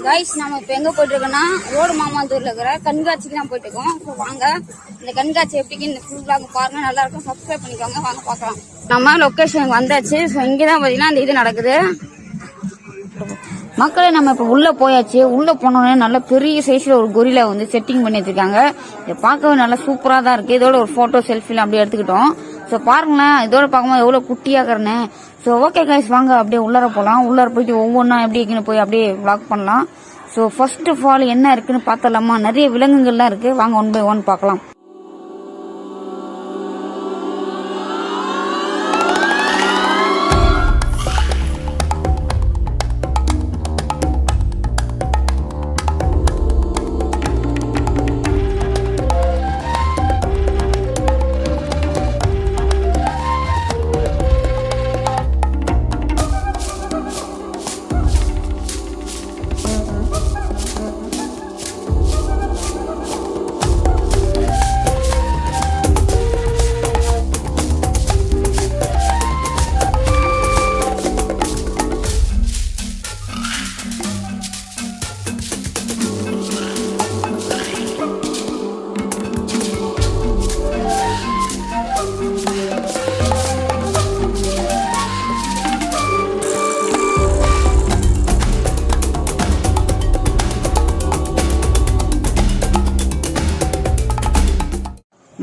Guys நம்ம இப்போ எங்கே போயிட்டுருக்கோன்னா ரோடு மாமாந்தூரில் இருக்கிற கண்காட்சிக்கு தான் போயிட்டு இருக்கோம். ஸோ வாங்க இந்த கண்காட்சி எப்படிக்கு இந்த ஃபுல் பிளாக் பாருங்க, நல்லா இருக்கும். சப்ஸ்கிரைப் பண்ணிக்கோங்க, வாங்க பார்க்கலாம். நம்ம லொக்கேஷன் வந்தாச்சு. ஸோ இங்கே தான் பார்த்தீங்கன்னா அந்த இது நடக்குது. மக்களே நம்ம இப்போ உள்ளே போயாச்சு. உள்ளே போனோடனே நல்ல பெரிய சைஸில் ஒரு கொரிலா வந்து செட்டிங் பண்ணி வச்சிருக்காங்க. இதை பார்க்கவே நல்லா சூப்பராக தான் இருக்குது. இதோட ஒரு ஃபோட்டோ செல்ஃபிலாம் அப்படியே எடுத்துக்கிட்டோம். ஸோ பாருங்களேன், இதோட பார்க்கும்போது எவ்வளோ குட்டியாகிறேன்னு. ஸோ ஓகே கைஸ், வாங்க அப்படியே உள்ளார போகலாம். உள்ளார போயிட்டு ஒவ்வொன்றா எப்படி இருக்குன்னு போய் அப்படியே விளாக் பண்ணலாம். ஸோ ஃபர்ஸ்ட் ஆஃப் ஆல் என்ன இருக்குன்னு பார்த்தலாமா? நிறைய விலங்குகள்லாம் இருக்குது. வாங்க ஒன் பை ஒன் பார்க்கலாம்.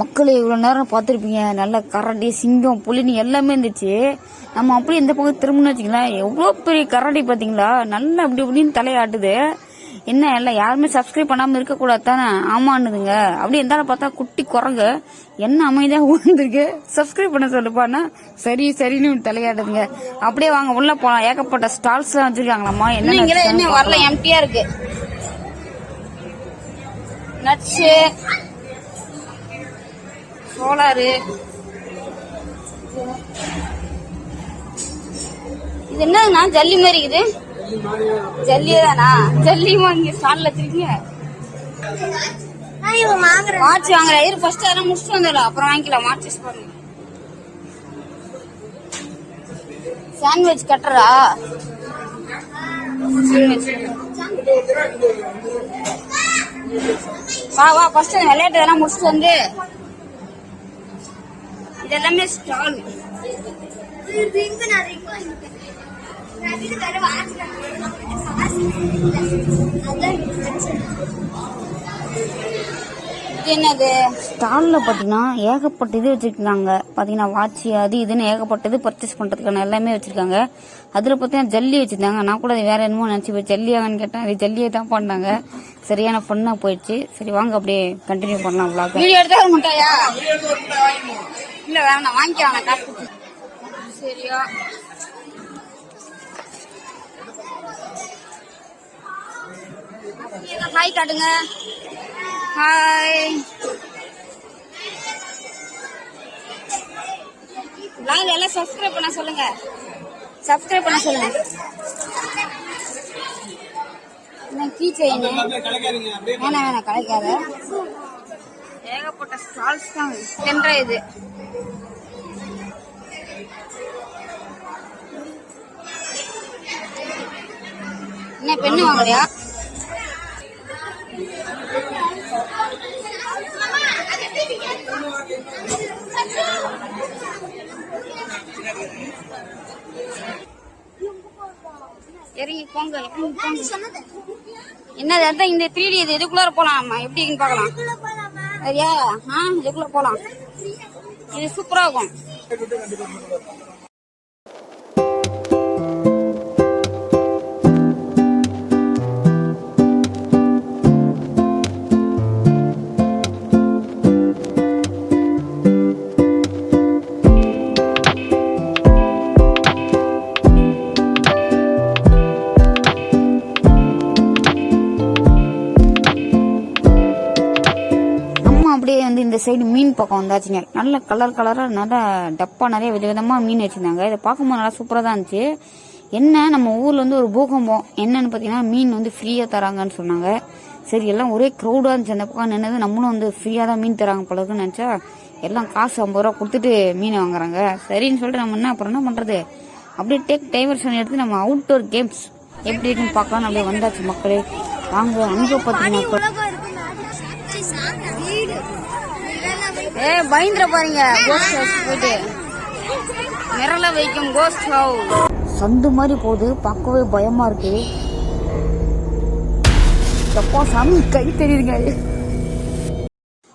மக்களே, இவ்வளோ நேரம் பார்த்துருப்பீங்க. நல்ல கரடி, சிங்கம், புலினி எல்லாமே இருந்துச்சு. நம்ம அப்படியே இந்த பக்கம் திரும்பணும்னு வச்சுக்கலாம், எவ்வளோ பெரிய கரடி பார்த்தீங்களா? நல்லா அப்படி இப்படின்னு தலையாட்டுது. என்ன எல்லாம் யாருமே சப்ஸ்கிரைப் பண்ணாமல் இருக்கக்கூடாது தானே? ஆமான்னுதுங்க. அப்படி இருந்தாலும் பார்த்தா குட்டி குரங்கு என்ன அமைதியாக உணர்ந்துருக்கு. சப்ஸ்கிரைப் பண்ண சொல்லுப்பான்னா சரி சரின்னு தலையாடுதுங்க. அப்படியே வாங்க உள்ள போகலாம். ஏகப்பட்ட ஸ்டால்ஸ் எல்லாம் வச்சிருக்காங்களாமா. என்ன வரல, எம்டியா இருக்கு. நட்ஸு, சோலாரு, இது என்னதுண்ணா? ஜல்லி மாதிரி இருக்குது. ஜல்லியே தானா? ஜல்லியுமா இங்க ஸ்டால்ல வச்சிருக்கீங்க? வாட்ச் வாங்குற இரு, ஃபர்ஸ்ட் அதெல்லாம் முடிச்சுட்டு வந்துடலாம், அப்புறம் வாங்கிக்கலாம். வாட்சஸ் பாருங்க. சாண்ட்விச் கட்டுறா? வா வா, ஃபர்ஸ்ட் விளையாட்டு இதெல்லாம் முடிச்சுட்டு வந்து இதெல்லாமே ஸ்டால். என்னது ஸ்டால்ல பாத்தீங்கன்னா ஏகப்பட்ட இது வச்சிருக்காங்க. பாத்தீங்கன்னா வாட்சி அது இதுன்னு ஏகப்பட்டது பர்ச்சேஸ் பண்றதுக்கான எல்லாமே வச்சிருக்காங்க. அதுல பாத்தீங்கன்னா ஜல்லி வச்சிருந்தாங்க. நான் கூட வேற என்னமோ நினைச்சு போய் ஜல்லியாகன்னு கேட்டேன். அது ஜல்லியை தான் பண்ணாங்க. சரியான ஃபன்னா போயிடுச்சு. சரி வாங்க அப்படியே கண்டினியூ பண்ணலாம். விளாக் வீடியோ எடுத்தா முட்டாயா? இல்ல வேணாம், வாங்கிக்கலாம் காசு. சரியா? ஹாய் காட்டுங்க. ஹாய். விளாக் எல்லாம் சப்ஸ்கிரைப் பண்ண சொல்லுங்க. சப்ஸ்கிரைப் பண்ண சொல்லுங்க. கீ செயின் வேணாம் கலைக்காத. ஏகப்பட்ட ஸ்டால்ஸ் தான். சென்ற இது என்ன பெண்ணு வாங்கலையா? இறங்கி போங்க. என்னது அதான் இந்த 3D இது இதுக்குள்ளார போலாம். எப்படின்னு பார்க்கலாம். சரியா? இதுக்குள்ள போலாம். இது சூப்பரா இருக்கும். அப்படியே வந்து இந்த சைடு மீன் பக்கம் வந்தாச்சுங்க. நல்ல கலர் கலரா நல்ல டப்பா நிறைய விதவிதமா மீன் வச்சிருந்தாங்க. இதை பார்க்கும்போது நல்லா சூப்பரா தான் இருந்துச்சு. என்ன நம்ம ஊர்ல வந்து ஒரு பூகம்பம் என்னன்னு பாத்தீங்கன்னா மீன் வந்து ஃப்ரீயா தராங்கன்னு சொன்னாங்க. சரி எல்லாம் ஒரே க்ரௌடா இருந்துச்சு. அந்த பக்கம் நின்னது நம்மளும் வந்து ஃப்ரீயா தான் மீன் தராங்க பழகுன்னு நினைச்சா எல்லாம் காசு 50 ரூபா கொடுத்துட்டு மீன் வாங்குறாங்க. சரின்னு சொல்லிட்டு நம்ம அப்புறம் என்ன பண்றது, அப்படியே டேக் டைவர்ஷன் எடுத்து நம்ம அவுட்டோர் கேம்ஸ் எப்படி இருக்குன்னு பார்க்கலாம். அப்படியே வந்தாச்சு மக்களே. வாங்க அங்கே பார்த்தீங்கன்னா பயந்துட பாருங்க. கோஸ்ட் ஹவுஸ் போயிட்டு மிரள வைக்கும் கோஸ்ட் ஹவுஸ். சந்து மாதிரி போகுது, பார்க்கவே பயமா இருக்கு. எப்போ சாமி கை தெரியுதுங்க.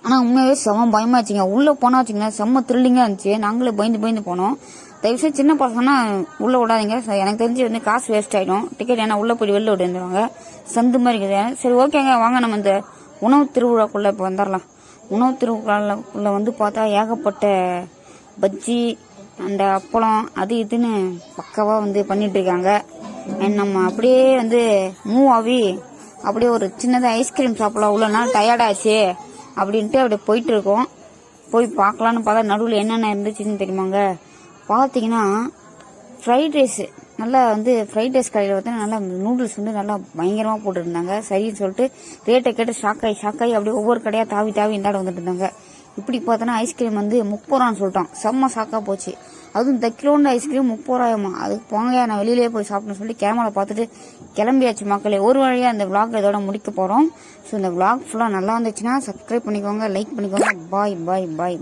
ஆனால் உண்மையாகவே செம்ம பயமாச்சுங்க. உள்ளே போனா வச்சுங்க செம்ம த்ரில்லிங்காக இருந்துச்சு. நாங்களே பயந்து போனோம். தயவுசெய்து சின்ன பசங்கன்னா உள்ளே விடாதீங்க. எனக்கு தெரிஞ்சு வந்து காசு வேஸ்ட் ஆகிடும் டிக்கெட். ஏன்னா உள்ளே போய் வெளில விட்டுருவாங்க. சந்து மாதிரி இருக்குது. சரி ஓகேங்க, வாங்க நம்ம இந்த உணவு திருவிழாக்குள்ளே இப்போ வந்துடலாம். உணவு திருவிழாக்குள்ளே வந்து பார்த்தா ஏகப்பட்ட பஜ்ஜி அந்த அப்பளம் அது இதுன்னு பக்காவாக வந்து பண்ணிட்டு இருக்காங்க. நம்ம அப்படியே வந்து மூவ் ஆகி அப்படியே ஒரு சின்னதாக ஐஸ்கிரீம் சாப்பிடலாம். உள்ள நாள் டயர்டாச்சு அப்படின்ட்டு அப்படியே போயிட்டு இருக்கோம். போய் பார்க்கலான்னு பார்த்தா நடுவில் என்னென்ன இருந்துச்சுன்னு தெரியுமாங்க. பார்த்தீங்கன்னா ஃப்ரைட் ரைஸு நல்லா வந்து ஃப்ரைட் ரைஸ் கடையில் பார்த்தீங்கன்னா நல்லா நூடுல்ஸ் வந்து நல்லா பயங்கரமாக போட்டுருந்தாங்க. சரின்னு சொல்லிட்டு ரேட்டை கேட்டு ஷாக்காகி அப்படியே ஒவ்வொரு கடையாக தாவி இந்தாட வந்துட்டு இருந்தாங்க. இப்படி பார்த்தோன்னா ஐஸ்கிரீம் வந்து 30 ரூபான்னு சொல்லிட்டான். செம்ம ஷாக்காக போச்சு. அதுவும் இந்த கிலோண்டு ஐஸ்கிரீம் 30 ரூபாயமா. அதுக்கு போங்க, நான் வெளியிலேயே போய் சாப்பிடணும்னு சொல்லி கேமரா பார்த்துட்டு கிளம்பியாச்சு மக்களே. ஒரு வழியாக அந்த விளாக் இதோட முடிக்க போகிறோம். ஸோ இந்த விளாக் ஃபுல்லாக நல்லா இருந்துச்சுன்னா சப்ஸ்கிரைப் பண்ணிக்கோங்க, லைக் பண்ணிக்கோங்க. பாய்.